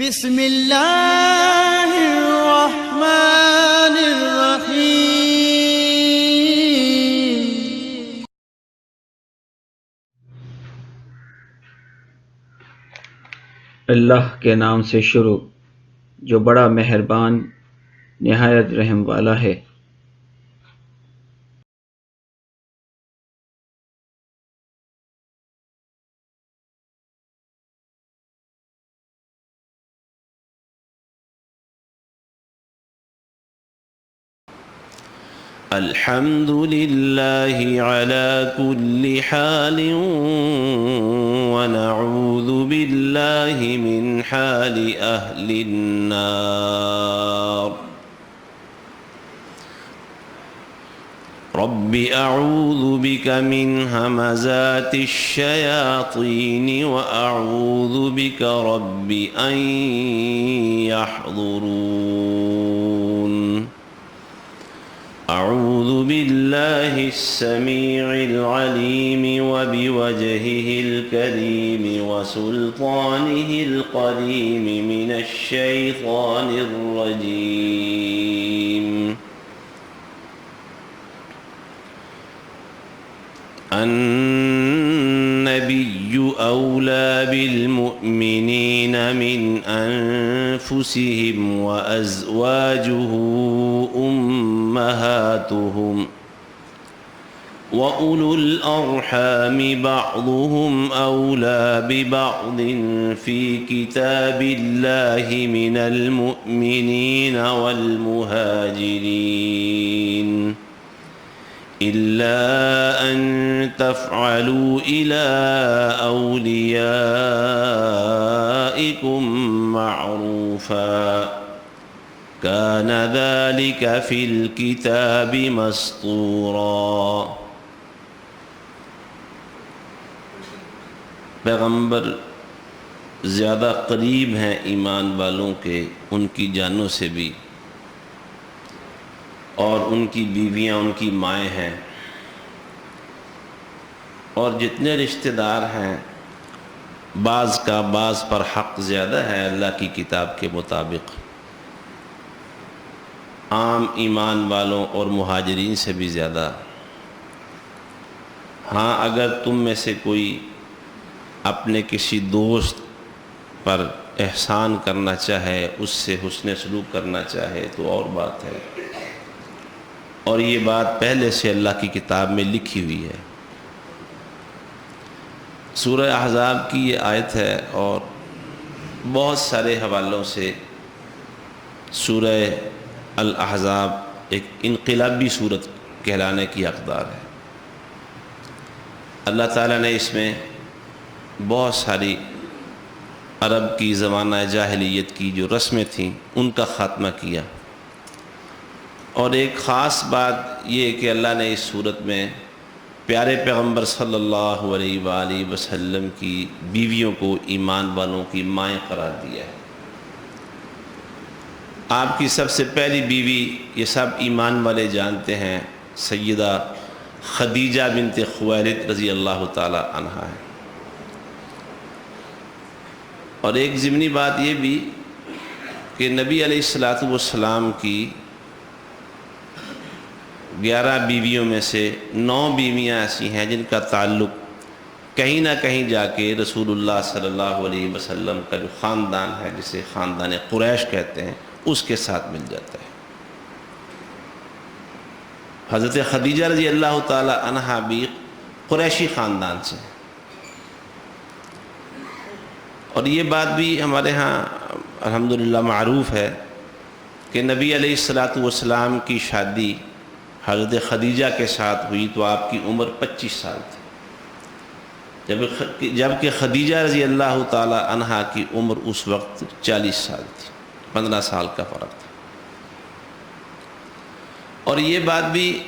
بسم اللہ الرحمن الرحیم۔ اللہ کے نام سے شروع جو بڑا مہربان نہایت رحم والا ہے۔ الحمد لله على كل حال ونعوذ بالله من حال أهل النار. رب أعوذ بك من همزات الشياطين وأعوذ بك رب أن يحضرون. أعوذ بالله السميع العليم وبوجهه الكريم وسلطانه القديم من الشيطان الرجيم. النبي أولى بالمؤمنين من أنفسهم وأزواجه أمهاتهم وأولو الأرحام بعضهم أولى ببعض في كتاب الله من المؤمنين والمهاجرين إلا أن تفعلوا إلى أوليائكم معروفا كان ذلك في الكتاب مسطورا. پیغمبر زیادہ قریب ہیں ایمان والوں کے ان کی جانوں سے بھی، اور ان کی بیویاں ان کی مائیں ہیں، اور جتنے رشتہ دار ہیں بعض کا بعض پر حق زیادہ ہے اللہ کی کتاب کے مطابق، عام ایمان والوں اور مہاجرین سے بھی زیادہ. ہاں اگر تم میں سے کوئی اپنے کسی دوست پر احسان کرنا چاہے، اس سے حسن سلوک کرنا چاہے تو اور بات ہے، اور یہ بات پہلے سے اللہ کی کتاب میں لکھی ہوئی ہے. سورہ احزاب کی یہ آیت ہے، اور بہت سارے حوالوں سے سورہ الاحزاب ایک انقلابی صورت کہلانے کی حقدار ہے. اللہ تعالیٰ نے اس میں بہت ساری عرب کی زمانہ جاہلیت کی جو رسمیں تھیں ان کا خاتمہ کیا، اور ایک خاص بات یہ کہ اللہ نے اس صورت میں پیارے پیغمبر صلی اللہ علیہ وآلہ وسلم کی بیویوں کو ایمان والوں کی مائیں قرار دیا ہے. آپ کی سب سے پہلی بیوی یہ سب ایمان والے جانتے ہیں سیدہ خدیجہ بنت خویلد رضی اللہ تعالی عنہا ہے. اور ایک ضمنی بات یہ بھی کہ نبی علیہ السلام کی 11 بیویوں میں سے 9 بیویاں ایسی ہیں جن کا تعلق کہیں نہ کہیں جا کے رسول اللہ صلی اللہ علیہ وسلم کا جو خاندان ہے جسے خاندان قریش کہتے ہیں اس کے ساتھ مل جاتا ہے. حضرت خدیجہ رضی اللہ تعالی عنہا بھی قریشی خاندان سے ہیں، اور یہ بات بھی ہمارے ہاں الحمدللہ معروف ہے کہ نبی علیہ السلام کی شادی حضرت خدیجہ کے ساتھ ہوئی تو آپ کی عمر 25 سال تھی، جبکہ خدیجہ رضی اللہ تعالی عنہا کی عمر اس وقت 40 سال تھی، 15 سال کا فرق تھا. اور یہ بات بھی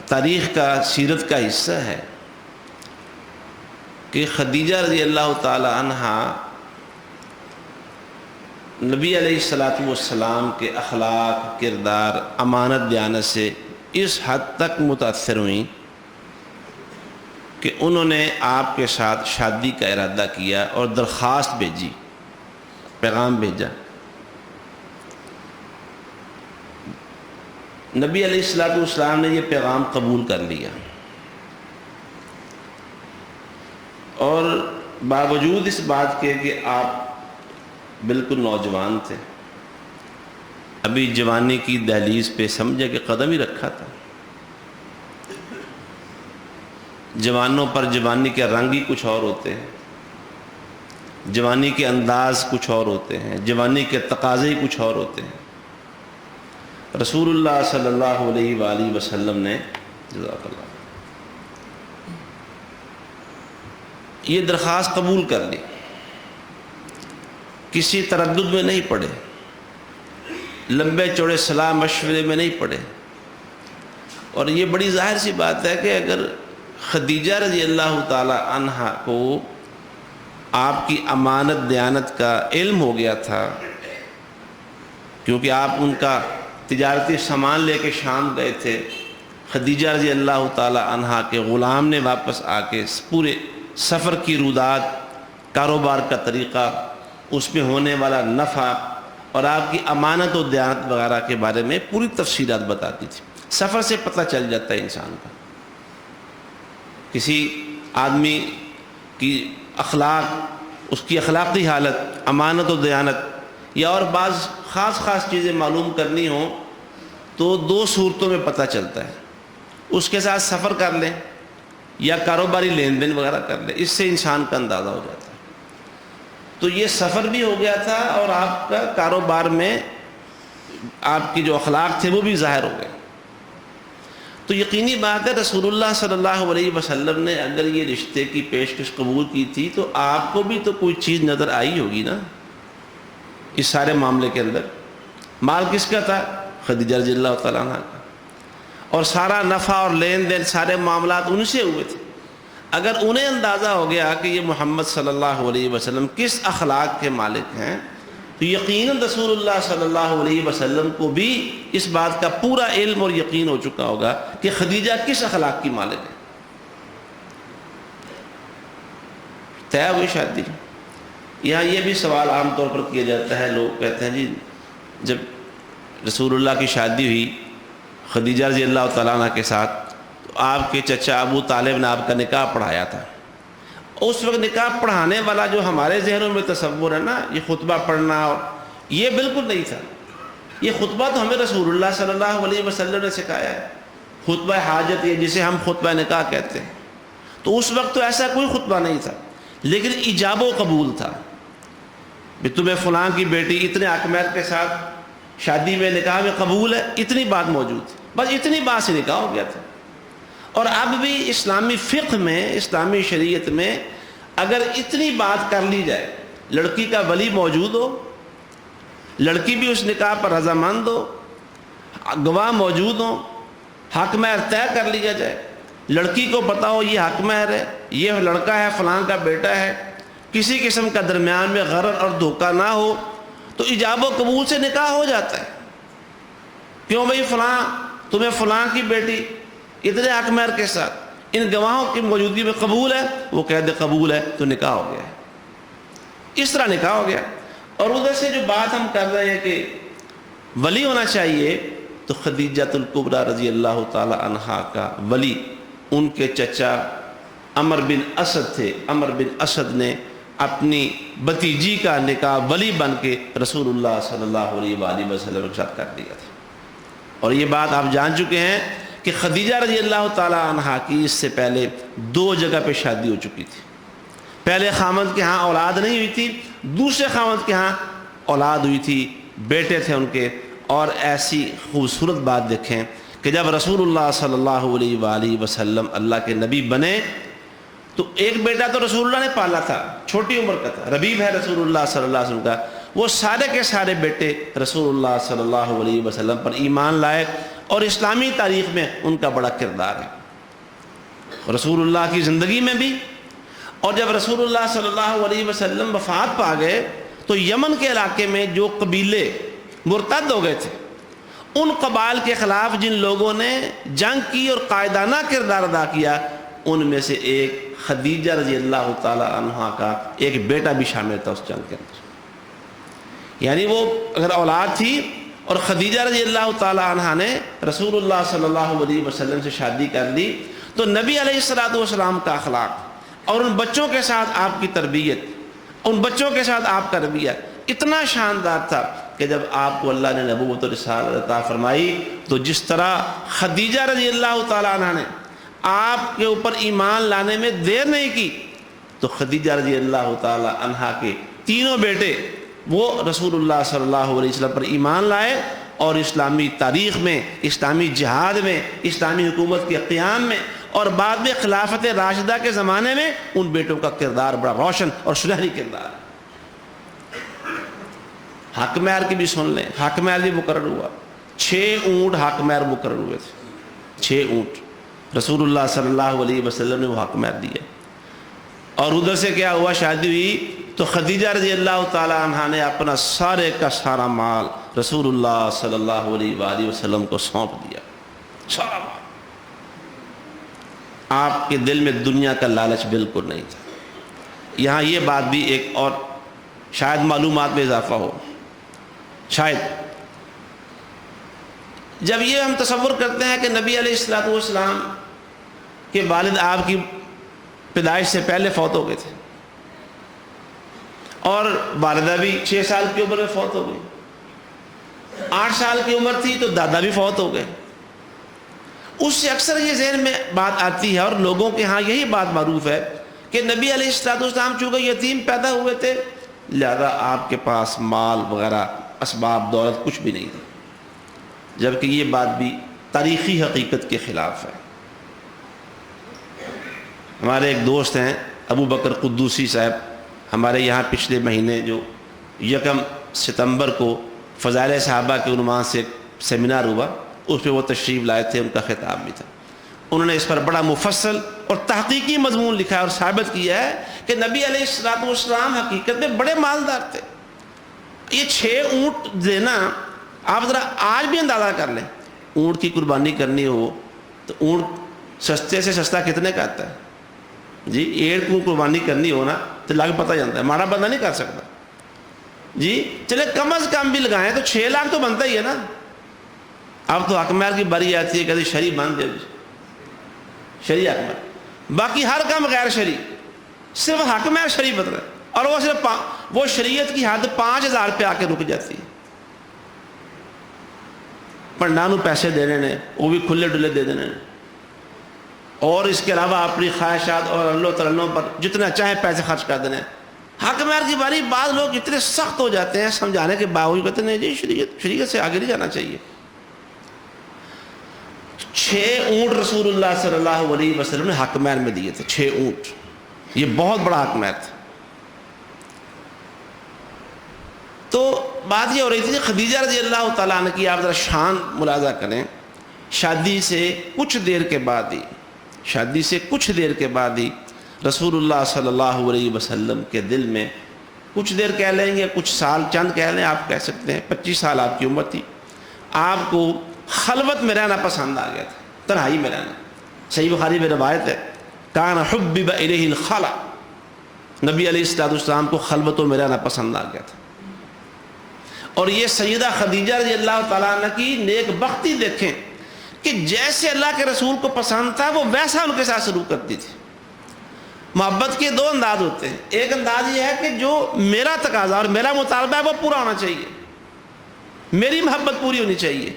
تاریخ کا سیرت کا حصہ ہے کہ خدیجہ رضی اللہ تعالی عنہا نبی علیہ السلام کے اخلاق، کردار، امانت دیانت سے اس حد تک متاثر ہوئیں کہ انہوں نے آپ کے ساتھ شادی کا ارادہ کیا اور درخواست بھیجی پیغام بھیجا. نبی علیہ الصلوۃ والسلام نے یہ پیغام قبول کر لیا، اور باوجود اس بات کے کہ آپ بالکل نوجوان تھے، ابھی جوانی کی دہلیز پہ سمجھے کہ قدم ہی رکھا تھا. جوانوں پر جوانی کے رنگ ہی کچھ اور ہوتے ہیں، جوانی کے انداز کچھ اور ہوتے ہیں، جوانی کے تقاضے ہی کچھ اور ہوتے ہیں. رسول اللہ صلی اللہ علیہ وآلہ وسلم نے جزاک اللہ یہ درخواست قبول کر لی، کسی تردد میں نہیں پڑے، لمبے چوڑے صلاح مشورے میں نہیں پڑے. اور یہ بڑی ظاہر سی بات ہے کہ اگر خدیجہ رضی اللہ تعالی عنہا کو آپ کی امانت دیانت کا علم ہو گیا تھا، کیونکہ آپ ان کا تجارتی سامان لے کے شام گئے تھے، خدیجہ رضی اللہ تعالی عنہا کے غلام نے واپس آ کے پورے سفر کی رودات، کاروبار کا طریقہ، اس میں ہونے والا نفع اور آپ کی امانت و دیانت وغیرہ کے بارے میں پوری تفصیلات بتاتی تھی. سفر سے پتہ چل جاتا ہے انسان کا کسی آدمی کی اخلاق، اس کی اخلاقی حالت، امانت و دیانت، یا اور بعض خاص چیزیں معلوم کرنی ہوں تو دو صورتوں میں پتہ چلتا ہے. اس کے ساتھ سفر کر لیں یا کاروباری لین دین وغیرہ کر لیں، اس سے انسان کا اندازہ ہو جاتا ہے. تو یہ سفر بھی ہو گیا تھا اور آپ کا کاروبار میں آپ کی جو اخلاق تھے وہ بھی ظاہر ہو گئے. تو یقینی بات ہے رسول اللہ صلی اللہ علیہ وسلم نے اگر یہ رشتے کی پیشکش قبول کی تھی تو آپ کو بھی تو کوئی چیز نظر آئی ہوگی نا اس سارے معاملے کے اندر. مال کس کا تھا؟ خدیجہ رضی اللہ تعالیٰ عنہ کا، اور سارا نفع اور لین دین سارے معاملات ان سے ہوئے تھے. اگر انہیں اندازہ ہو گیا کہ یہ محمد صلی اللہ علیہ وسلم کس اخلاق کے مالک ہیں تو یقیناً رسول اللہ صلی اللہ علیہ وسلم کو بھی اس بات کا پورا علم اور یقین ہو چکا ہوگا کہ خدیجہ کس اخلاق کی مالک ہے. طے ہوئی شادی. یہاں یہ بھی سوال عام طور پر کیا جاتا ہے، لوگ کہتے ہیں جی جب رسول اللہ کی شادی ہوئی خدیجہ رضی اللہ تعالیٰ عنہ کے ساتھ تو آپ کے چچا ابو طالب نے آپ کا نکاح پڑھایا تھا. اس وقت نکاح پڑھانے والا جو ہمارے ذہنوں میں تصور ہے نا، یہ خطبہ پڑھنا، اور یہ بالکل نہیں تھا. یہ خطبہ تو ہمیں رسول اللہ صلی اللہ علیہ وسلم نے سکھایا ہے. خطبہ حاجت یہ جسے ہم خطبہ نکاح کہتے ہیں. تو اس وقت تو ایسا کوئی خطبہ نہیں تھا، لیکن ایجاب و قبول تھا کہ تمہیں فلاں کی بیٹی اتنے اکمیر کے ساتھ شادی میں نکاح میں قبول ہے. اتنی بات موجود تھی، بس اتنی بات سے نکاح ہو گیا تھا. اور اب بھی اسلامی فقہ میں، اسلامی شریعت میں اگر اتنی بات کر لی جائے، لڑکی کا ولی موجود ہو، لڑکی بھی اس نکاح پر رضامند ہو، گواہ موجود ہوں، حق مہر طے کر لیا جائے، لڑکی کو پتا ہو یہ حق مہر ہے، یہ لڑکا ہے فلاں کا بیٹا ہے، کسی قسم کا درمیان میں غرر اور دھوکہ نہ ہو، تو ایجاب و قبول سے نکاح ہو جاتا ہے. کیوں بھئی فلاں تمہیں فلاں کی بیٹی اتنے حق مہر کے ساتھ ان گواہوں کی موجودگی میں قبول ہے، وہ کہہ دے قبول ہے تو نکاح ہو گیا ہے. اس طرح نکاح ہو گیا. اور ادھر سے جو بات ہم کر رہے ہیں کہ ولی ہونا چاہیے، تو خدیجۃ الکبریٰ رضی اللہ تعالی عنہا کا ولی ان کے چچا عمر بن اسد تھے. عمر بن اسد نے اپنی بھتیجی کا نکاح ولی بن کے رسول اللہ صلی اللہ علیہ وآلہ وسلم کے ساتھ کر دیا تھا. اور یہ بات آپ جان چکے ہیں کہ خدیجہ رضی اللہ تعالی عنہا کی اس سے پہلے 2 جگہ پہ شادی ہو چکی تھی. پہلے خامد کے ہاں اولاد نہیں ہوئی تھی، دوسرے خامد کے ہاں اولاد ہوئی تھی، بیٹے تھے ان کے. اور ایسی خوبصورت بات دیکھیں کہ جب رسول اللہ صلی اللہ علیہ وآلہ وسلم اللہ کے نبی بنے تو ایک بیٹا تو رسول اللہ نے پالا تھا، چھوٹی عمر کا تھا، ربیب ہے رسول اللہ صلی اللہ علیہ وسلم کا. وہ سارے کے سارے بیٹے رسول اللہ صلی اللہ علیہ وسلم پر ایمان لائے اور اسلامی تاریخ میں ان کا بڑا کردار ہے رسول اللہ کی زندگی میں بھی. اور جب رسول اللہ صلی اللہ علیہ وسلم وفات پا گئے تو یمن کے علاقے میں جو قبیلے مرتد ہو گئے تھے، ان قبائل کے خلاف جن لوگوں نے جنگ کی اور قائدانہ کردار ادا کیا، ان میں سے ایک خدیجہ رضی اللہ تعالی عنہا کا ایک بیٹا بھی شامل تھا اس جنگ کے اندر. یعنی وہ اگر اولاد تھی اور خدیجہ رضی اللہ تعالی عنہا نے رسول اللہ صلی اللہ علیہ وسلم سے شادی کر لی تو نبی علیہ الصلوۃ والسلام کا اخلاق اور ان بچوں کے ساتھ آپ کی تربیت، ان بچوں کے ساتھ آپ کا رویہ اتنا شاندار تھا کہ جب آپ کو اللہ نے نبوت و رسالت عطا فرمائی تو جس طرح خدیجہ رضی اللہ تعالی عنہا نے آپ کے اوپر ایمان لانے میں دیر نہیں کی تو خدیجہ رضی اللہ تعالی عنہا کے تینوں بیٹے وہ رسول اللہ صلی اللہ علیہ وسلم پر ایمان لائے اور اسلامی تاریخ میں، اسلامی جہاد میں، اسلامی حکومت کے قیام میں اور بعد میں خلافت راشدہ کے زمانے میں ان بیٹوں کا کردار بڑا روشن اور سنہری کردار ہے۔ حق مہر کی بھی سن لیں، حق مہر بھی مقرر ہوا، 6 اونٹ حق مہر مقرر ہوئے تھے، 6 اونٹ رسول اللہ صلی اللہ علیہ وسلم نے وہ حق مہر دیا۔ اور ادھر سے کیا ہوا، شادی ہوئی تو خدیجہ رضی اللہ تعالی عنہا نے اپنا سارے کا سارا مال رسول اللہ صلی اللہ علیہ وآلہ وسلم کو سونپ دیا، سارا مال۔ آپ کے دل میں دنیا کا لالچ بالکل نہیں تھا۔ یہاں یہ بات بھی ایک اور شاید معلومات میں اضافہ ہو، شاید جب یہ ہم تصور کرتے ہیں کہ نبی علیہ الصلوۃ والسلام کے والد آپ کی پیدائش سے پہلے فوت ہو گئے تھے اور والدہ بھی 6 سال کی عمر میں فوت ہو گئی، 8 سال کی عمر تھی تو دادا بھی فوت ہو گئے، اس سے اکثر یہ ذہن میں بات آتی ہے اور لوگوں کے ہاں یہی بات معروف ہے کہ نبی علیہ الصلوۃ والسلام چونکہ یتیم پیدا ہوئے تھے لہذا آپ کے پاس مال وغیرہ اسباب دولت کچھ بھی نہیں تھی، جبکہ یہ بات بھی تاریخی حقیقت کے خلاف ہے۔ ہمارے ایک دوست ہیں ابو بکر قدوسی صاحب، ہمارے یہاں پچھلے مہینے جو 1 ستمبر کو فضائل صحابہ کے عنوان سے ایک سیمینار ہوا اس پہ وہ تشریف لائے تھے، ان کا خطاب بھی تھا۔ انہوں نے اس پر بڑا مفصل اور تحقیقی مضمون لکھا ہے اور ثابت کیا ہے کہ نبی علیہ الصلوۃ والسلام حقیقت میں بڑے مالدار تھے۔ یہ 6 اونٹ دینا آپ ذرا آج بھی اندازہ کر لیں، اونٹ کی قربانی کرنی ہو تو اونٹ سستے سے سستا کتنے کا آتا ہے جی؟ 1 کو قربانی کرنی ہو نا تو لگ پتہ جانتا ہے، ماڑا بندہ نہیں کر سکتا جی۔ چلے کم از کم بھی لگائیں تو 6 لاکھ تو بنتا ہی ہے نا۔ اب تو حق مہر کی باری آتی ہے کہ شرعی بند دے، شرعی حق مہر، باقی ہر کام غیر شرعی، صرف حق مہر شرعی بن رہا ہے اور وہ صرف وہ شریعت کی حد 5000 پہ آ کے رک جاتی ہے۔ پنڈا نو پیسے دینے نے وہ بھی کھلے ڈلے دے دینے اور اس کے علاوہ اپنی خواہشات اور اللہ ترلوں پر جتنا چاہے پیسے خرچ کر دینے۔ حق مہر کی باری بعض لوگ اتنے سخت ہو جاتے ہیں سمجھانے کے باوجود کہتے ہیں جی شریعت سے آگے نہیں جانا چاہیے۔ 6 اونٹ رسول اللہ صلی اللہ علیہ وسلم نے حق مہر میں دیے تھے، 6 اونٹ، یہ بہت بڑا حق مہر تھا۔ تو بات یہ ہو رہی تھی کہ خدیجہ رضی اللہ تعالیٰ عنہ کی آپ ذرا شان ملاحظہ کریں، شادی سے کچھ دیر کے بعد ہی رسول اللہ صلی اللہ علیہ وسلم کے دل میں کچھ دیر کہہ لیں گے، کچھ سال چند کہہ لیں، آپ کہہ سکتے ہیں 25 سال آپ کی عمر تھی، آپ کو خلوت میں رہنا پسند آ گیا تھا، تنہائی میں رہنا۔ صحیح بخاری میں روایت ہے کان حبب الیہ الخلا، نبی علیہ الصلوۃ والسلام کو خلوتوں میں رہنا پسند آ گیا تھا۔ اور یہ سیدہ خدیجہ رضی اللہ تعالیٰ عنہ کی نیک بختی دیکھیں کہ جیسے اللہ کے رسول کو پسند تھا وہ ویسا ان کے ساتھ سلوک کرتی تھی۔ محبت کے 2 انداز ہوتے ہیں، ایک انداز یہ ہے کہ جو میرا تقاضا اور میرا مطالبہ ہے وہ پورا ہونا چاہیے، میری محبت پوری ہونی چاہیے،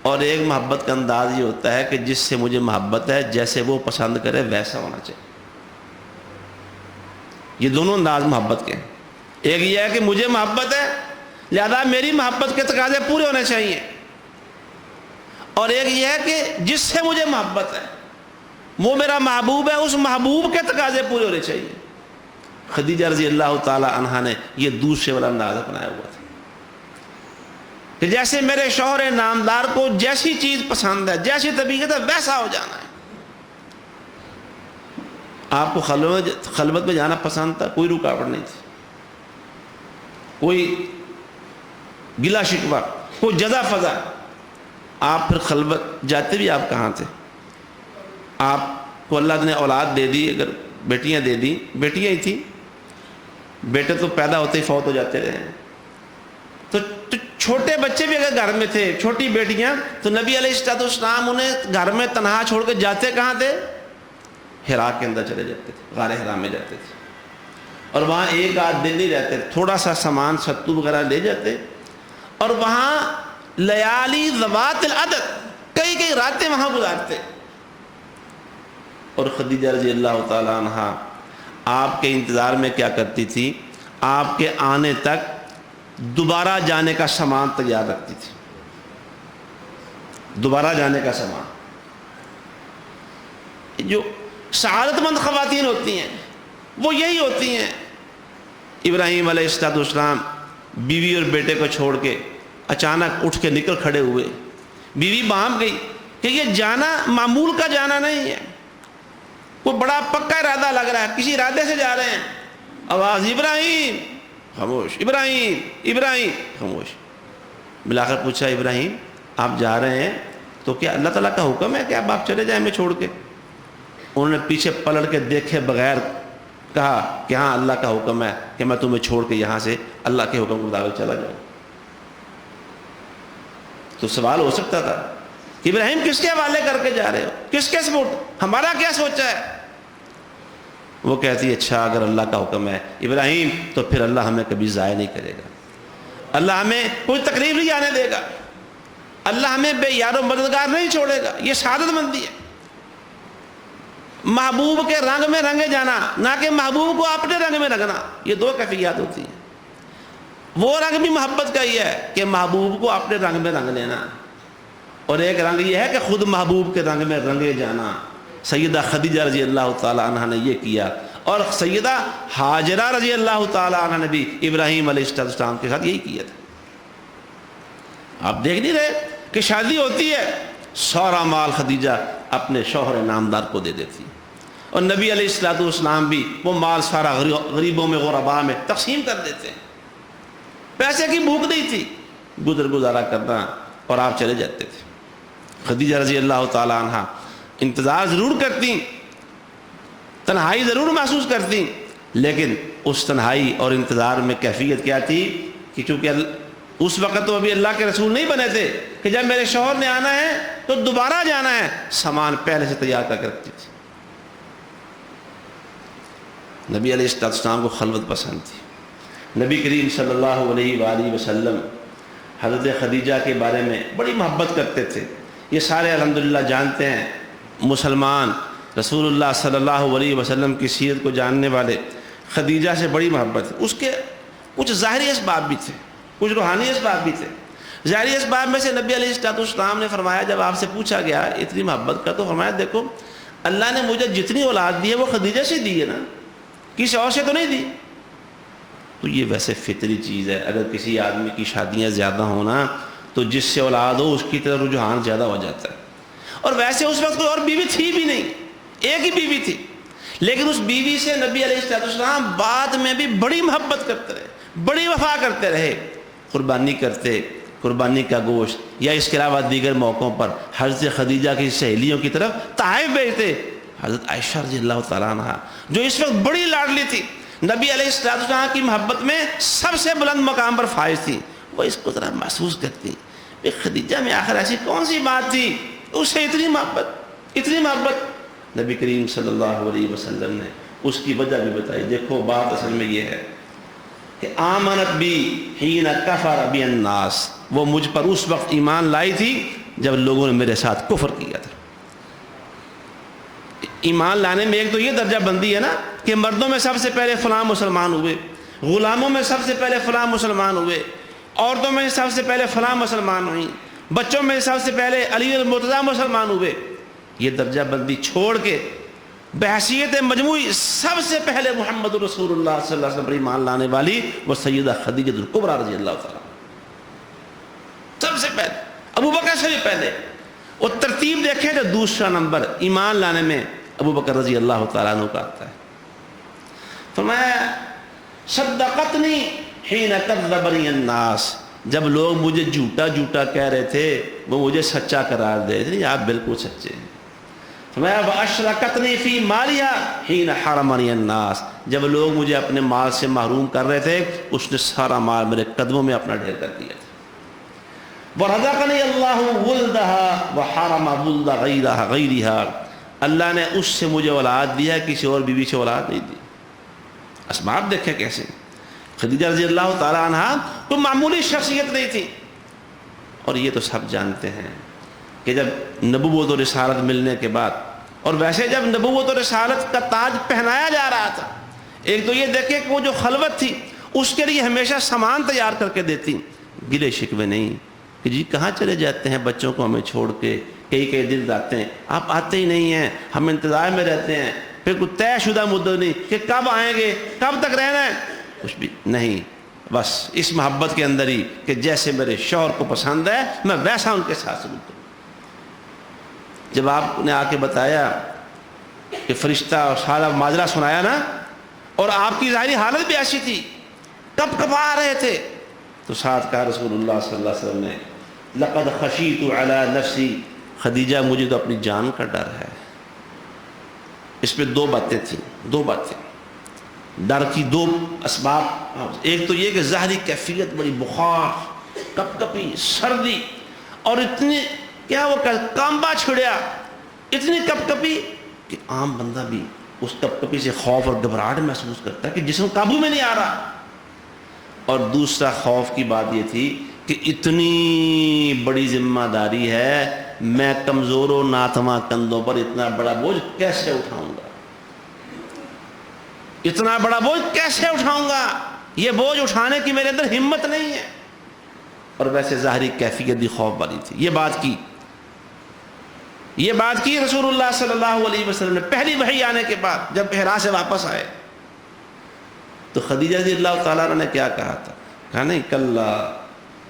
اور ایک محبت کا انداز یہ ہوتا ہے کہ جس سے مجھے محبت ہے جیسے وہ پسند کرے ویسا ہونا چاہیے۔ یہ دونوں انداز محبت کے ہیں، ایک یہ ہے کہ مجھے محبت ہے لہذا میری محبت کے تقاضے پورے ہونے چاہیے، اور ایک یہ ہے کہ جس سے مجھے محبت ہے وہ میرا محبوب ہے، اس محبوب کے تقاضے پورے ہونے چاہیے۔ خدیجہ رضی اللہ تعالی عنہا نے یہ دوسرے والا انداز اپنایا ہوا تھا کہ جیسے میرے شوہر نامدار کو جیسی چیز پسند ہے، جیسی طبیعت ہے ویسا ہو جانا ہے۔ آپ کو خلوت میں جانا پسند تھا، کوئی رکاوٹ نہیں تھی، کوئی گلا شکوہ، کوئی جزا فضا۔ آپ پھر خلوت جاتے بھی آپ کہاں تھے؟ آپ کو اللہ نے اولاد دے دی، اگر بیٹیاں دے دی، بیٹیاں ہی تھیں، بیٹے تو پیدا ہوتے ہی فوت ہو جاتے رہے، چھوٹے بچے بھی اگر گھر میں تھے، چھوٹی بیٹیاں، تو نبی علیہ السلام انہیں گھر میں تنہا چھوڑ کے جاتے کہاں تھے؟ حرا کے اندر چلے جاتے تھے، غار حرا میں جاتے تھے، اور وہاں ایک آدھ دن نہیں رہتے، تھوڑا سا سامان ستو وغیرہ لے جاتے، اور وہاں لیالی ذوات العدد، کئی کئی راتیں وہاں گزارتے. اور خدیجہ رضی اللہ تعالی عنہ آپ کے انتظار میں کیا کرتی تھی؟ آپ کے آنے تک دوبارہ جانے کا سامان تیار رکھتی تھی، دوبارہ جانے کا سامان. جو سعادت مند خواتین ہوتی ہیں وہ یہی ہوتی ہیں. ابراہیم علیہ السلام بیوی اور بیٹے کو چھوڑ کے اچانک اٹھ کے نکل کھڑے ہوئے. بیوی بانپ گئی کہ یہ جانا معمول کا جانا نہیں ہے، وہ بڑا پکا ارادہ لگ رہا ہے، کسی ارادے سے جا رہے ہیں. آواز ابراہیم، خاموش، ابراہیم، ابراہیم، خاموش. ملا کر پوچھا ابراہیم آپ جا رہے ہیں تو کیا اللہ تعالیٰ کا حکم ہے کہ اب آپ چلے جائیں ہمیں چھوڑ کے؟ انہوں نے پیچھے پلٹ کے دیکھے بغیر کہا کہ ہاں اللہ کا حکم ہے کہ میں تمہیں چھوڑ کے یہاں سے اللہ کے حکم کے مطابق چلا جاؤں. تو سوال ہو سکتا تھا کہ ابراہیم کس کے حوالے کر کے جا رہے ہو، کس کے سپورٹ، ہمارا کیا سوچا ہے؟ وہ کہتی ہے اچھا اگر اللہ کا حکم ہے ابراہیم تو پھر اللہ ہمیں کبھی ضائع نہیں کرے گا، اللہ ہمیں کوئی تکلیف نہیں آنے دے گا، اللہ ہمیں بے یار و مددگار نہیں چھوڑے گا. یہ سعادت مندی ہے، محبوب کے رنگ میں رنگے جانا، نہ کہ محبوب کو اپنے رنگ میں رنگنا. یہ دو کیفیات ہوتی ہیں. وہ رنگ بھی محبت کا ہی ہے کہ محبوب کو اپنے رنگ میں رنگ لینا، اور ایک رنگ یہ ہے کہ خود محبوب کے رنگ میں رنگے جانا. سیدہ خدیجہ رضی اللہ تعالی عنہ نے یہ کیا، اور سیدہ ہاجرہ رضی اللہ تعالی عنہ نے بھی ابراہیم علیہ السلام کے ساتھ یہی کیا تھا. آپ دیکھ نہیں رہے کہ شادی ہوتی ہے سارا مال خدیجہ اپنے شوہر نامدار کو دے دیتی، اور نبی علیہ السلام بھی وہ مال سارا غریبوں میں غرباء میں تقسیم کر دیتے ہیں. پیسے کی بھوک نہیں تھی، گزارا کرنا، اور آپ چلے جاتے تھے. خدیجہ رضی اللہ تعالی عنہ انتظار ضرور کرتی، تنہائی ضرور محسوس کرتی، لیکن اس تنہائی اور انتظار میں کیفیت کیا تھی کہ چونکہ اس وقت تو ابھی اللہ کے رسول نہیں بنے تھے کہ جب میرے شوہر نے آنا ہے تو دوبارہ جانا ہے، سامان پہلے سے تیار کر کے رکھتی تھی. نبی علیہ السلام کو خلوت پسند تھی. نبی کریم صلی اللہ علیہ وآلہ وسلم حضرت خدیجہ کے بارے میں بڑی محبت کرتے تھے. یہ سارے الحمدللہ جانتے ہیں، مسلمان رسول اللہ صلی اللہ علیہ وسلم کی سیرت کو جاننے والے خدیجہ سے بڑی محبت ہے. اس کے کچھ ظاہری اسباب بھی تھے، کچھ روحانی اسباب بھی تھے. ظاہری اسباب میں سے نبی علیہ السلام نے فرمایا، جب آپ سے پوچھا گیا اتنی محبت کا، تو فرمایا دیکھو اللہ نے مجھے جتنی اولاد دی ہے وہ خدیجہ سے دی ہے نا، کسی اور سے تو نہیں دی. تو یہ ویسے فطری چیز ہے، اگر کسی آدمی کی شادیاں زیادہ ہونا تو جس سے اولاد ہو اس کی طرف رجحان زیادہ ہو جاتا ہے. اور ویسے اس وقت کوئی اور بیوی تھی بھی نہیں، ایک ہی بیوی تھی، لیکن اس بیوی سے نبی علیہ السلام بعد میں بھی بڑی محبت کرتے رہے، بڑی وفا کرتے رہے. قربانی کرتے، قربانی کا گوشت، یا اس کے علاوہ دیگر موقعوں پر حضرت خدیجہ کی سہیلیوں کی طرف تحائف بھیجتے. حضرت عائشہ رضی اللہ تعالیٰ عنہ جو اس وقت بڑی لاڈلی تھی، نبی علیہ السلام کی محبت میں سب سے بلند مقام پر فائز تھی، وہ اس کو ذرا محسوس کرتی کہ خدیجہ میں آخر ایسی کون سی بات تھی اسے اتنی محبت، اتنی محبت. نبی کریم صلی اللہ علیہ وسلم نے اس کی وجہ بھی بتائی. دیکھو بات اصل میں یہ ہے کہ آمنت بی حین کفر بی الناس، وہ مجھ پر اس وقت ایمان لائی تھی جب لوگوں نے میرے ساتھ کفر کیا تھا. ایمان لانے میں ایک تو یہ درجہ بندی ہے نا کہ مردوں میں سب سے پہلے فلاں مسلمان ہوئے، غلاموں میں سب سے پہلے فلاں مسلمان ہوئے، عورتوں میں سب سے پہلے فلاں مسلمان ہوئیں، بچوں میں سب سے پہلے علی المرتضیٰ مسلمان ہوئے. یہ درجہ بندی چھوڑ کے بحیثیت مجموعی سب سے پہلے محمد رسول اللہ صلی اللہ علیہ وسلم پر ایمان لانے والی وہ سیدہ خدیجہ الکبریٰ رضی اللہ تعالیٰ، سب سے پہلے، ابو بکر سے بھی پہلے. اور ترتیب دیکھیں تو دوسرا نمبر ایمان لانے میں ابو بکر رضی اللہ تعالیٰ عنہ کا آتا ہے. فرمایا صدقتنی حین کذبنی الناس، جب لوگ مجھے جھوٹا جھوٹا کہہ رہے تھے وہ مجھے سچا قرار دے رہے تھے، آپ بالکل سچے ہیں. فرمایا واشرکتنی فی مالہا حین حرمنی الناس، جب لوگ مجھے اپنے مال سے محروم کر رہے تھے اس نے سارا مال میرے قدموں میں اپنا ڈھیر کر دیا تھا. وَرَزَقَنِيَ اللَّهُ وُلْدَهَا وَحَرَمَ وُلْدَ غَيْرِهَا، اللہ نے اس سے مجھے اولاد دیا، کسی اور بیوی سے اولاد نہیں دی۔ اسباب دیکھیں کیسے۔ خدیجہ رضی اللہ تعالی عنہ تو معمولی شخصیت نہیں تھی، اور یہ تو سب جانتے ہیں کہ جب نبوت و رسالت ملنے کے بعد، اور ویسے جب نبوت و رسالت کا تاج پہنایا جا رہا تھا، ایک تو یہ دیکھیں کہ وہ جو خلوت تھی اس کے لیے ہمیشہ سامان تیار کر کے دیتی، گلے شکوے نہیں کہ جی کہاں چلے جاتے ہیں بچوں کو ہمیں چھوڑ کے، کئی دن آتے ہیں، آپ آتے ہی نہیں ہیں، ہم انتظار میں رہتے ہیں، پھر کوئی طے شدہ مدت نہیں کہ کب آئیں گے، کب تک رہنا ہے، کچھ بھی نہیں، بس اس محبت کے اندر ہی کہ جیسے میرے شوہر کو پسند ہے میں ویسا ان کے ساتھ سلوک کروں۔ جب آپ نے آ کے بتایا کہ فرشتہ اور سارا ماجرا سنایا نا، اور آپ کی ظاہری حالت بھی ایسی تھی، کب کب آ رہے تھے، تو ساتھ کہا رسول اللہ صلی اللہ علیہ وسلم نے لقد خشیت علی نفسی، خدیجہ مجھے تو اپنی جان کا ڈر ہے۔ اس پہ دو باتیں تھیں، ڈر کی دو اسباب، ایک تو یہ کہ ظاہری کیفیت بڑی بخار، کپ کپی، سردی، اور اتنی کیا وہ کانبا چھڑیا، اتنی کپ کپی کہ عام بندہ بھی اس کپ کپی سے خوف اور گھبراہٹ محسوس کرتا ہے کہ جسم قابو میں نہیں آ رہا۔ اور دوسرا خوف کی بات یہ تھی کہ اتنی بڑی ذمہ داری ہے، میں کمزور و ناتواں کندھوں پر اتنا بڑا بوجھ کیسے اٹھاؤں گا، اتنا بڑا بوجھ کیسے اٹھاؤں گا، یہ بوجھ اٹھانے کی میرے اندر ہمت نہیں ہے۔ اور ویسے ظاہری کیفیت بھی خوف والی تھی۔ یہ بات کی رسول اللہ صلی اللہ علیہ وسلم نے پہلی وحی آنے کے بعد، جب حرا سے واپس آئے تو خدیجہ رضی اللہ تعالیٰ عنہ نے کیا کہا تھا، کہا نہیں کلا،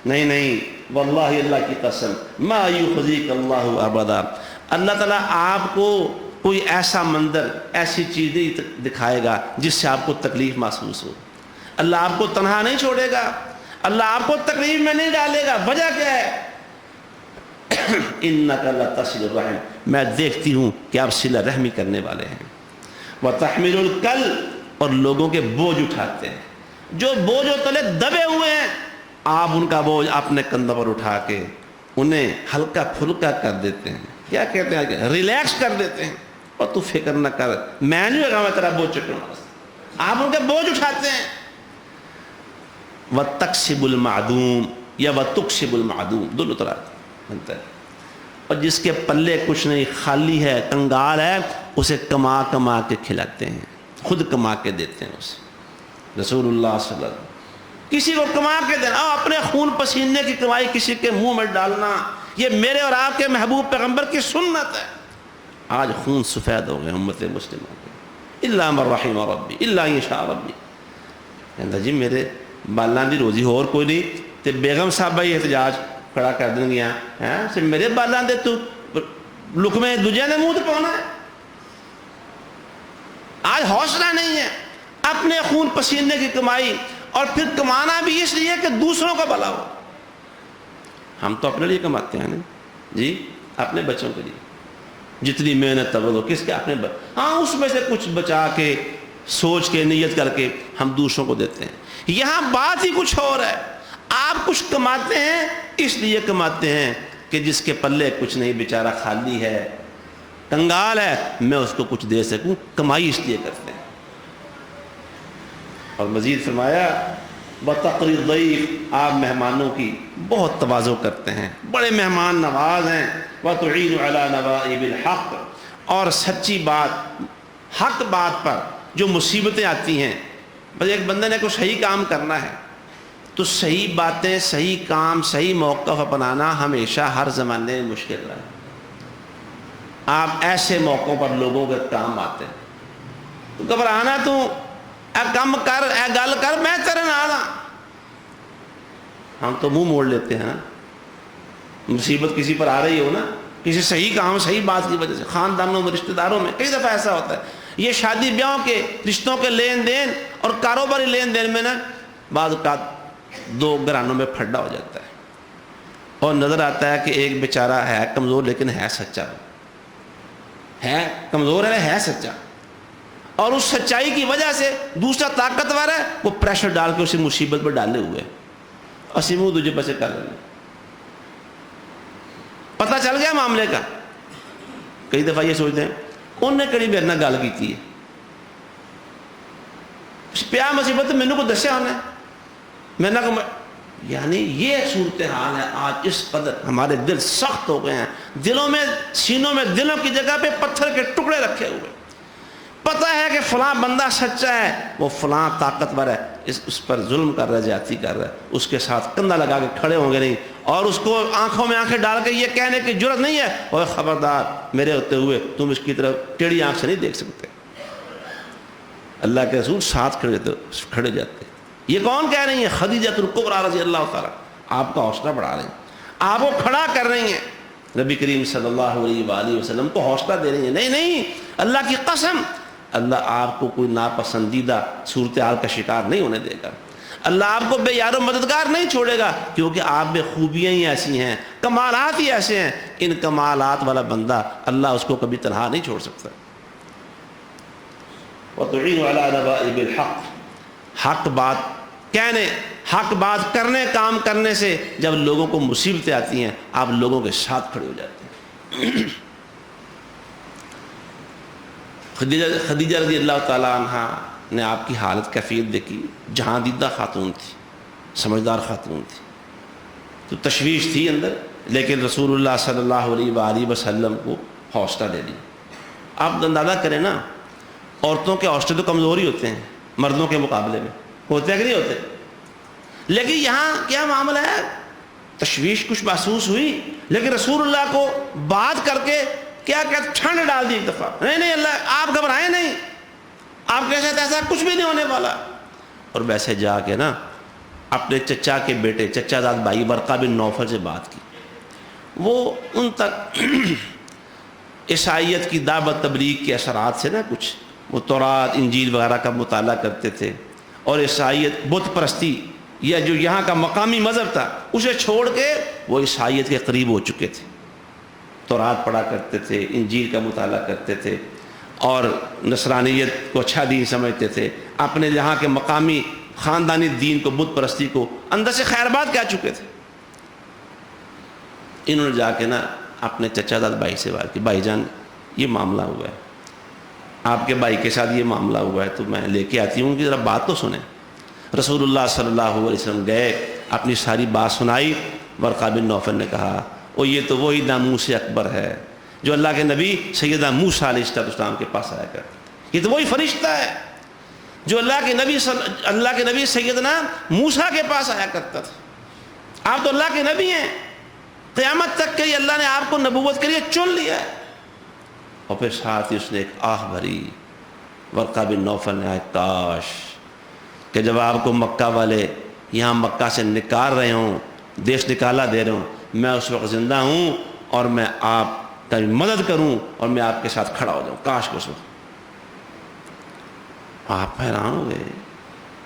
نہیں واللہ اللہ کی قسم، ما یخزیک اللہ ابدا، اللہ تعالیٰ آپ کو کوئی ایسا منظر، ایسی چیز نہیں دکھائے گا جس سے آپ کو تکلیف محسوس ہو، اللہ آپ کو تنہا نہیں چھوڑے گا، اللہ آپ کو تکلیف میں نہیں ڈالے گا۔ وجہ کیا ہے؟ انک لتصل الرحم، میں دیکھتی ہوں کہ آپ صلہ رحمی کرنے والے ہیں، وتحمل الکل، اور لوگوں کے بوجھ اٹھاتے ہیں، جو بوجھ و تلے دبے ہوئے ہیں آپ ان کا بوجھ اپنے کندھوں پر اٹھا کے انہیں ہلکا پھلکا کر دیتے ہیں، کیا کہتے ہیں، ریلیکس کر دیتے ہیں، اور تو فکر نہ کر، میں نہیں ہوگا، میں تیرا بوجھ چکوں، آپ ان کے بوجھ اٹھاتے ہیں۔ وَتَكْسِبُ الْمَعْدُومِ یا وَتُكْسِبُ الْمَعْدُومِ، دونوں طرح بنتا ہے۔ اور جس کے پلے کچھ نہیں، خالی ہے، کنگال ہے، اسے کما کما کے کھلاتے ہیں، خود کما کے دیتے ہیں اسے۔ رسول اللہ صلی اللہ علیہ وسلم کسی کو کما کے دینا، اپنے خون پسینے کی کمائی کسی کے منہ میں ڈالنا، یہ میرے اور آپ کے محبوب پیغمبر کی سنت ہے۔ آج خون سفید ہو گئے امت مسلمہ کے، الا من رحم ربی، الا ان شاء ربی، کہتا جی میرے بالاں دی روزی اور کوئی نہیں، تے بیگم صاحبہ ہی احتجاج کھڑا کر دیں گیا، میرے بالاں دے تو لقمے دوجے نے منہ تے پاؤنا ہے۔ آج حوصلہ نہیں ہے، اپنے خون پسینے کی کمائی، اور پھر کمانا بھی اس لیے کہ دوسروں کا بھلا ہو۔ ہم تو اپنے لیے کماتے ہیں نا جی، اپنے بچوں کے لیے، جتنی محنت تبل ہو کس کے، اپنے ہاں اس میں سے کچھ بچا کے، سوچ کے، نیت کر کے ہم دوسروں کو دیتے ہیں۔ یہاں بات ہی کچھ اور ہے، آپ کچھ کماتے ہیں اس لیے کماتے ہیں کہ جس کے پلے کچھ نہیں، بیچارہ خالی ہے، کنگال ہے، میں اس کو کچھ دے سکوں، کمائی اس لیے کرتے ہیں۔ اور مزید فرمایا بتقری الضیف، آپ مہمانوں کی بہت تواضع کرتے ہیں، بڑے مہمان نواز ہیں، وتعین علی نوائب الحق، اور سچی بات، حق بات پر جو مصیبتیں آتی ہیں، بس ایک بندے نے کوئی صحیح کام کرنا ہے تو صحیح باتیں، صحیح کام، صحیح موقف اپنانا ہمیشہ ہر زمانے میں مشکل رہا ہے۔ آپ ایسے موقعوں پر لوگوں کے کام آتے ہیں، تو گھبرانا تو اے کم کر، اے گل کر، میں تیرے نال ہاں۔ ہم تو منہ موڑ لیتے ہیں، مصیبت کسی پر آ رہی ہو نا، کسی صحیح کام، صحیح بات کی وجہ سے، خاندانوں میں، رشتہ داروں میں کئی دفعہ ایسا ہوتا ہے۔ یہ شادی بیاہوں کے رشتوں کے لین دین اور کاروباری لین دین میں نا بعض اوقات دو گھرانوں میں پھڈا ہو جاتا ہے، اور نظر آتا ہے کہ ایک بیچارہ ہے کمزور لیکن ہے سچا، ہے کمزور ہے سچا، اور اس سچائی کی وجہ سے دوسرا طاقتور ہے، وہ پریشر ڈال کے اسے مصیبت پر ڈالے ہوئے، اسی منہ دوجے پسے کر لیں۔ چل گیا معاملے کا. کئی دفعہ یہ سوچتے ہیں انہیں کہڑی میرے نال گل کی ہے, پیا مصیبت مینوں کو دسیا انہیں میرے نال. یعنی یہ صورتحال ہے آج. اس قدر ہمارے دل سخت ہو گئے ہیں, دلوں میں, سینوں میں, دلوں کی جگہ پہ پتھر کے ٹکڑے رکھے ہوئے. پتہ ہے کہ فلاں بندہ سچا ہے, وہ فلاں طاقتور ہے, اس پر ظلم کر رہا ہے, زیادتی کر رہا ہے, اس کے ساتھ کندھا لگا کے کھڑے ہوں گے نہیں, اور اس کو آنکھوں میں آنکھیں ڈال کے یہ کہنے کی جرت نہیں ہے اور خبردار میرے ہوتے ہوئے تم اس کی طرف ٹیڑھی آنکھ سے نہیں دیکھ سکتے. اللہ کے رسول ساتھ کھڑے جاتے. یہ کون کہہ رہی ہیں؟ خدیجہ الکبریٰ رضی اللہ تعالیٰ. آپ کا حوصلہ بڑھا رہی ہیں, آپ کو کھڑا کر رہی ہیں. نبی کریم صلی اللہ علیہ وآلہ وسلم کو حوصلہ دے رہی ہیں. نہیں نہیں, اللہ کی قسم, اللہ آپ کو کوئی ناپسندیدہ صورتحال کا شکار نہیں ہونے دے گا. اللہ آپ کو بے یار و مددگار نہیں چھوڑے گا, کیونکہ آپ میں خوبیاں ہی ایسی ہیں, کمالات ہی ایسے ہیں. ان کمالات والا بندہ اللہ اس کو کبھی تنہا نہیں چھوڑ سکتا. وَتُعِينُ عَلَىٰ نَوَائِبِ الْحَقِّ. حق بات کہنے, حق بات کرنے, کام کرنے سے جب لوگوں کو مصیبتیں آتی ہیں آپ لوگوں کے ساتھ کھڑے ہو جاتے ہیں. خدیجہ رضی اللہ تعالیٰ عنہ نے آپ کی حالت کیفیت دیکھی. جہاں دیدہ خاتون تھی, سمجھدار خاتون تھی, تو تشویش تھی اندر, لیکن رسول اللہ صلی اللہ علیہ وآلہ وسلم کو حوصلہ دے دی. آپ اندازہ کریں نا, عورتوں کے حوصلے تو کمزور ہی ہوتے ہیں مردوں کے مقابلے میں, ہوتے ہیں کہ نہیں ہوتے؟ لیکن یہاں کیا معاملہ ہے, تشویش کچھ محسوس ہوئی, لیکن رسول اللہ کو بات کر کے کیا کیا ٹھنڈ ڈال دی ایک دفعہ. نہیں نہیں اللہ, آپ گھبرائیں نہیں, آپ کیسے ایسا کچھ بھی نہیں ہونے والا. اور ویسے جا کے نا اپنے چچا کے بیٹے, چچا زاد بھائی ورقہ بن نوفل سے بات کی. وہ ان تک عیسائیت کی دعوت تبلیغ کے اثرات سے نا کچھ, وہ تورات انجیل وغیرہ کا مطالعہ کرتے تھے, اور عیسائیت بت پرستی یا جو یہاں کا مقامی مذہب تھا اسے چھوڑ کے وہ عیسائیت کے قریب ہو چکے تھے. تورات پڑھا کرتے تھے, انجیل کا مطالعہ کرتے تھے, اور نصرانیت کو اچھا دین سمجھتے تھے. اپنے یہاں کے مقامی خاندانی دین کو, بت پرستی کو اندر سے خیر بات کہہ چکے تھے. انہوں نے جا کے نا اپنے چچا زاد بھائی سے بات کی, بھائی جان یہ معاملہ ہوا ہے, آپ کے بھائی کے ساتھ یہ معاملہ ہوا ہے, تو میں لے کے آتی ہوں, ان کی ذرا بات تو سنیں. رسول اللہ صلی اللہ علیہ وسلم گئے, اپنی ساری بات سنائی. ورقہ بن نوفل نے کہا, وہ یہ تو وہی ناموس اکبر ہے جو اللہ کے نبی سیدنا موسیٰ علیہ السلام کے پاس آیا کرتا. یہ تو وہی فرشتہ ہے جو اللہ کے نبی سیدنا موسیٰ کے پاس آیا کرتا تھا. آپ تو اللہ کے نبی ہیں, قیامت تک کے اللہ نے آپ کو نبوت کے لیے چن لیا ہے. اور پھر ساتھ ہی اس نے ایک آہ بھری. ورقہ بن نوفل نے, کاش کہ جب آپ کو مکہ والے یہاں مکہ سے نکال رہے ہوں, دیش نکالا دے رہے ہوں, میں اس وقت زندہ ہوں اور میں آپ کا مدد کروں اور میں آپ کے ساتھ کھڑا ہو جاؤں. کاش کو اس وقت. آپ حیران ہو گئے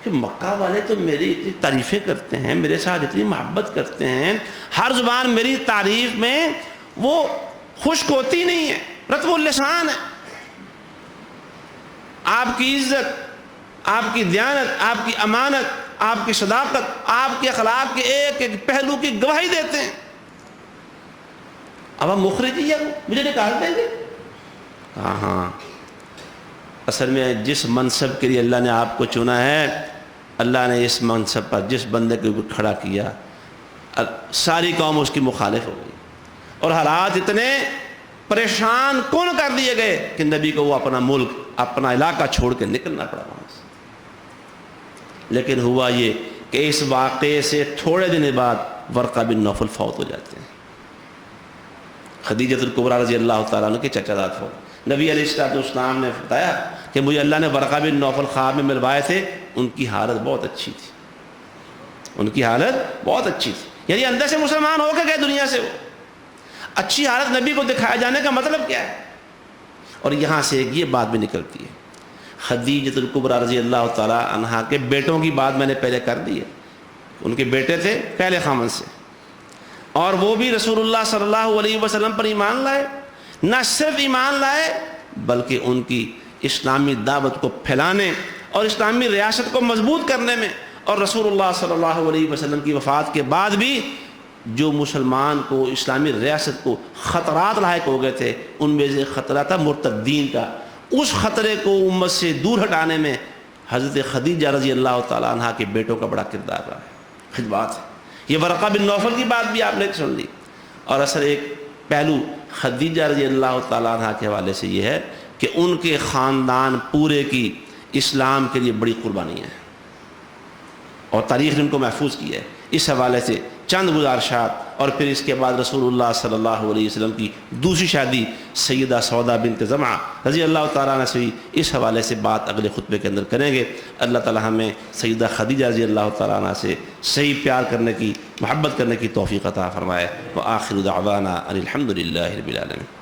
کہ مکہ والے تو میری اتنی تعریفیں کرتے ہیں, میرے ساتھ اتنی محبت کرتے ہیں, ہر زبان میری تعریف میں وہ خشک ہوتی نہیں ہے, رطب اللسان ہے. آپ کی عزت, آپ کی دیانت, آپ کی امانت, آپ کی صداقت, آپ کے اخلاق کے ایک ایک پہلو کی گواہی دیتے ہیں. اب ہم مخرج ہی ہیں, مجھے نکال دیں گے؟ ہاں, اصل میں جس منصب کے لیے اللہ نے آپ کو چنا ہے, اللہ نے اس منصب پر جس بندے کے اوپر کھڑا کیا, ساری قوم اس کی مخالف ہو گئی, اور حالات اتنے پریشان کون کر دیے گئے کہ نبی کو وہ اپنا ملک, اپنا علاقہ چھوڑ کے نکلنا پڑا وہاں سے. لیکن ہوا یہ کہ اس واقعے سے تھوڑے دن بعد ورقہ بن نوفل فوت ہو جاتے ہیں. خدیجہ الکبریٰ رضی اللہ تعالیٰ عنہ کے چچا زاد فوت. نبی علیہ السلام نے بتایا کہ مجھے اللہ نے ورقہ بن نوفل خواب میں ملوائے تھے, ان کی حالت بہت اچھی تھی, ان کی حالت بہت اچھی تھی. یعنی اندر سے مسلمان ہو کے گئے دنیا سے. وہ اچھی حالت نبی کو دکھایا جانے کا مطلب کیا ہے؟ اور یہاں سے ایک یہ بات بھی نکلتی ہے. خدیجہ الکبریٰ رضی اللہ تعالیٰ عنہا کے بیٹوں کی بات میں نے پہلے کر دی ہے. ان کے بیٹے تھے پہلے خامن سے, اور وہ بھی رسول اللہ صلی اللہ علیہ وسلم پر ایمان لائے. نہ صرف ایمان لائے بلکہ ان کی اسلامی دعوت کو پھیلانے اور اسلامی ریاست کو مضبوط کرنے میں, اور رسول اللہ صلی اللہ علیہ وسلم کی وفات کے بعد بھی جو مسلمان کو، اسلامی ریاست کو خطرات لاحق ہو گئے تھے، ان میں سے خطرہ تھا مرتدین کا. اس خطرے کو امت سے دور ہٹانے میں حضرت خدیجہ رضی اللہ تعالیٰ عنہ کے بیٹوں کا بڑا کردار رہا ہے. خدمات ہے. یہ ورقہ بن نوفل کی بات بھی آپ نے سن لی. اور اصل ایک پہلو خدیجہ رضی اللہ تعالیٰ عنہ کے حوالے سے یہ ہے کہ ان کے خاندان پورے کی اسلام کے لیے بڑی قربانی ہے اور تاریخ نے ان کو محفوظ کیا ہے. اس حوالے سے چند گزارشات، اور پھر اس کے بعد رسول اللہ صلی اللہ علیہ وسلم کی دوسری شادی سیدہ سودا بنت زمعہ رضی اللہ تعالیٰ عنہ سے، اس حوالے سے بات اگلے خطبے کے اندر کریں گے. اللہ تعالیٰ ہمیں سیدہ خدیجہ رضی اللہ تعالیٰ عنہ سے صحیح پیار کرنے کی، محبت کرنے کی توفیق عطا فرمائے. وآخر دعوانا ان الحمد للہ رب العالمین.